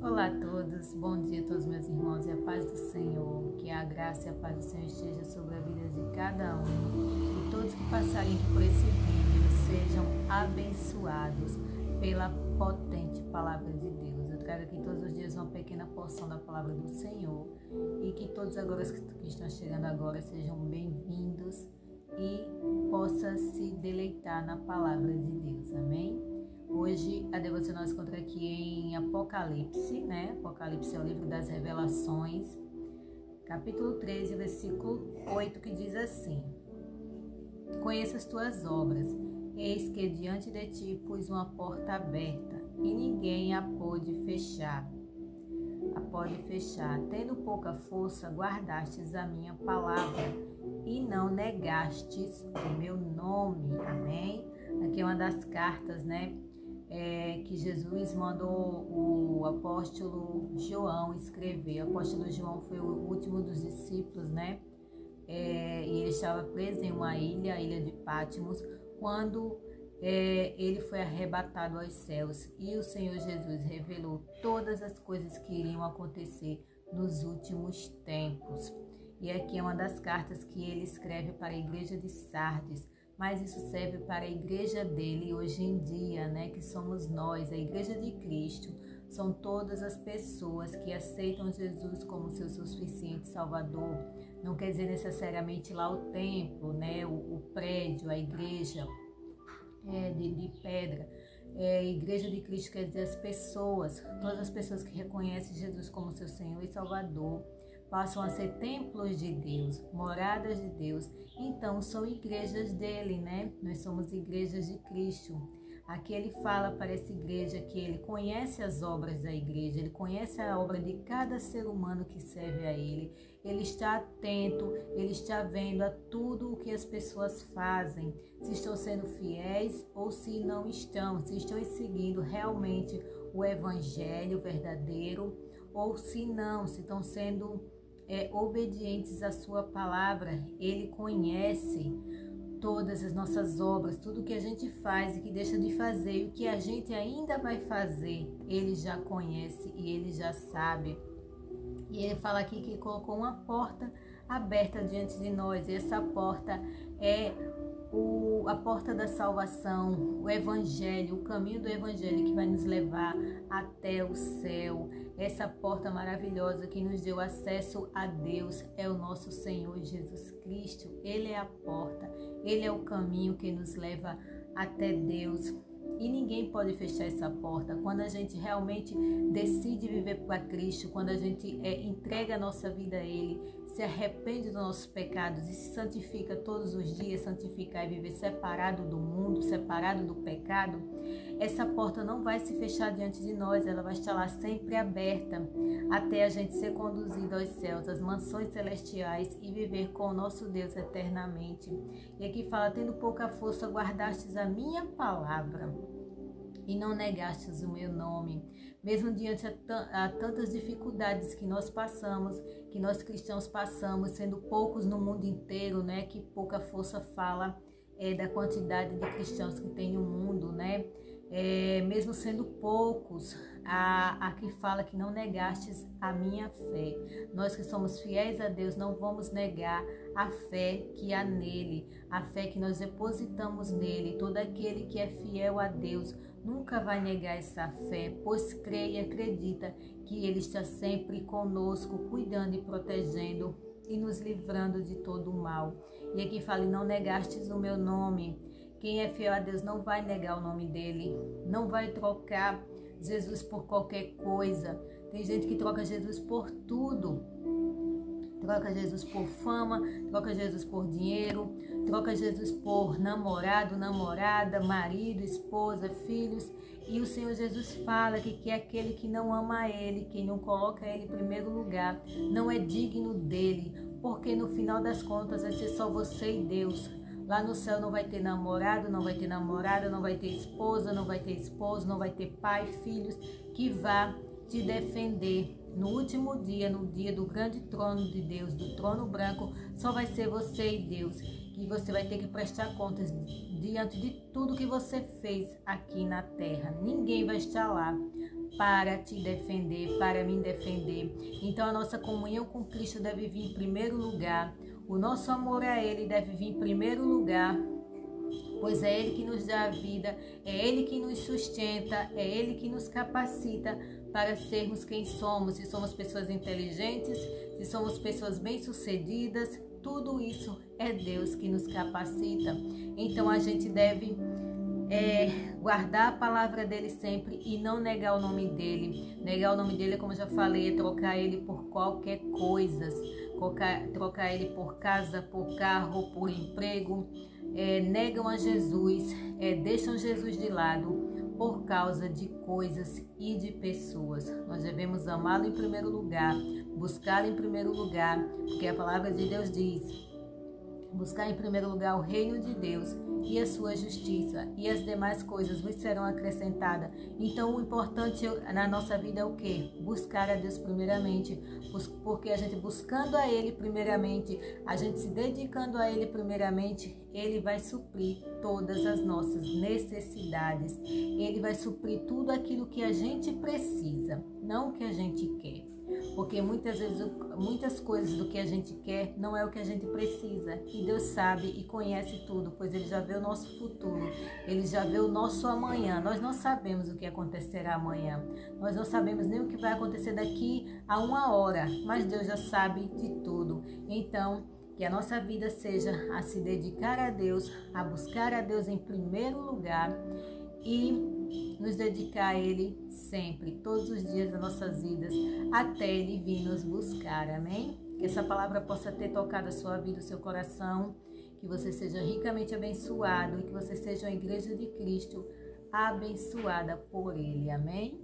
Olá a todos, bom dia a todos meus irmãos e a paz do Senhor, que a graça e a paz do Senhor esteja sobre a vida de cada um e todos que passarem aqui por esse vídeo sejam abençoados pela potente palavra de Deus. Eu trago aqui todos os dias uma pequena porção da palavra do Senhor e que todos agora que estão chegando agora sejam bem-vindos e possam se deleitar na palavra de Deus, amém? Hoje a devocional se encontra aqui em Apocalipse, né? Apocalipse é o livro das revelações, capítulo 13, versículo 8, que diz assim: Conheça as tuas obras, eis que diante de ti pus uma porta aberta, e ninguém a pode fechar. Tendo pouca força, guardastes a minha palavra, e não negastes o meu nome. Amém? Aqui é uma das cartas, né? Que Jesus mandou o apóstolo João escrever. O apóstolo João foi o último dos discípulos, né? E ele estava preso em uma ilha, a ilha de Patmos, quando ele foi arrebatado aos céus. E o Senhor Jesus revelou todas as coisas que iriam acontecer nos últimos tempos. E aqui é uma das cartas que ele escreve para a igreja de Sardes, mas isso serve para a igreja dele hoje em dia, né? Que somos nós, a igreja de Cristo. São todas as pessoas que aceitam Jesus como seu suficiente Salvador. Não quer dizer necessariamente lá o templo, né? O prédio, a igreja de pedra. A igreja de Cristo quer dizer as pessoas, todas as pessoas que reconhecem Jesus como seu Senhor e Salvador, passam a ser templos de Deus, moradas de Deus. Então são igrejas dele, né? Nós somos igrejas de Cristo. Aqui ele fala para essa igreja que ele conhece as obras da igreja, ele conhece a obra de cada ser humano que serve a ele. Ele está atento, ele está vendo a tudo o que as pessoas fazem, se estão sendo fiéis ou se não estão, se estão seguindo realmente o evangelho verdadeiro ou se não, se estão sendo obedientes à sua palavra. Ele conhece todas as nossas obras, tudo que a gente faz e que deixa de fazer e o que a gente ainda vai fazer, ele já conhece e ele já sabe. E ele fala aqui que colocou uma porta aberta diante de nós, e essa porta é a porta da salvação, o evangelho, o caminho do evangelho que vai nos levar até o céu. Essa porta maravilhosa que nos deu acesso a Deus é o nosso Senhor Jesus Cristo. Ele é a porta, ele é o caminho que nos leva até Deus. E ninguém pode fechar essa porta. Quando a gente realmente decide viver para Cristo, quando a gente entrega a nossa vida a Ele, se arrepende dos nossos pecados e se santifica todos os dias, santificar e viver separado do mundo, separado do pecado, essa porta não vai se fechar diante de nós, ela vai estar lá sempre aberta, até a gente ser conduzido aos céus, às mansões celestiais e viver com o nosso Deus eternamente. E aqui fala, tendo pouca força, guardastes a minha palavra e não negastes o meu nome. Mesmo diante a tantas dificuldades que nós passamos, que nós cristãos passamos, sendo poucos no mundo inteiro, né? Que pouca força fala da quantidade de cristãos que tem no mundo, né? Mesmo sendo poucos, aqui fala que não negastes a minha fé. Nós que somos fiéis a Deus não vamos negar a fé que há nele, a fé que nós depositamos nele. Todo aquele que é fiel a Deus nunca vai negar essa fé, pois crê e acredita que ele está sempre conosco, cuidando e protegendo e nos livrando de todo o mal. E aqui fala, não negastes o meu nome. Quem é fiel a Deus não vai negar o nome dele, não vai trocar Jesus por qualquer coisa. Tem gente que troca Jesus por tudo. Troca Jesus por fama, troca Jesus por dinheiro, troca Jesus por namorado, namorada, marido, esposa, filhos. E o Senhor Jesus fala que é aquele que não ama a Ele, quem não coloca Ele em primeiro lugar, não é digno dEle, porque no final das contas vai ser só você e Deus. Lá no céu não vai ter namorado, não vai ter namorada, não vai ter esposa, não vai ter esposo, não vai ter pai, filhos que vá te defender. No último dia, no dia do grande trono de Deus, do trono branco, só vai ser você e Deus. Que você vai ter que prestar contas diante de tudo que você fez aqui na terra. Ninguém vai estar lá para te defender, para me defender. Então a nossa comunhão com Cristo deve vir em primeiro lugar. O nosso amor a Ele deve vir em primeiro lugar, pois é Ele que nos dá a vida, é Ele que nos sustenta, é Ele que nos capacita para sermos quem somos. Se somos pessoas inteligentes, se somos pessoas bem-sucedidas, tudo isso é Deus que nos capacita. Então a gente deve guardar a palavra dele sempre e não negar o nome dele. Negar o nome dele, como eu já falei, é trocar ele por qualquer coisa, trocar ele por casa, por carro, por emprego. Negam a Jesus, deixam Jesus de lado por causa de coisas e de pessoas. Nós devemos amá-lo em primeiro lugar, buscá-lo em primeiro lugar, porque a palavra de Deus diz: buscar em primeiro lugar o reino de Deus e a sua justiça, e as demais coisas vos serão acrescentadas. Então o importante na nossa vida é o quê? Buscar a Deus primeiramente, porque a gente buscando a Ele primeiramente, a gente se dedicando a Ele primeiramente, Ele vai suprir todas as nossas necessidades. Ele vai suprir tudo aquilo que a gente precisa, não o que a gente quer. Porque muitas vezes, muitas coisas do que a gente quer não é o que a gente precisa. E Deus sabe e conhece tudo, pois Ele já vê o nosso futuro, Ele já vê o nosso amanhã. Nós não sabemos o que acontecerá amanhã, nós não sabemos nem o que vai acontecer daqui a 1 hora, mas Deus já sabe de tudo. Então, que a nossa vida seja a se dedicar a Deus, a buscar a Deus em primeiro lugar e nos dedicar a Ele sempre, todos os dias das nossas vidas, até Ele vir nos buscar, amém? Que essa palavra possa ter tocado a sua vida, o seu coração, que você seja ricamente abençoado e que você seja uma igreja de Cristo abençoada por Ele, amém?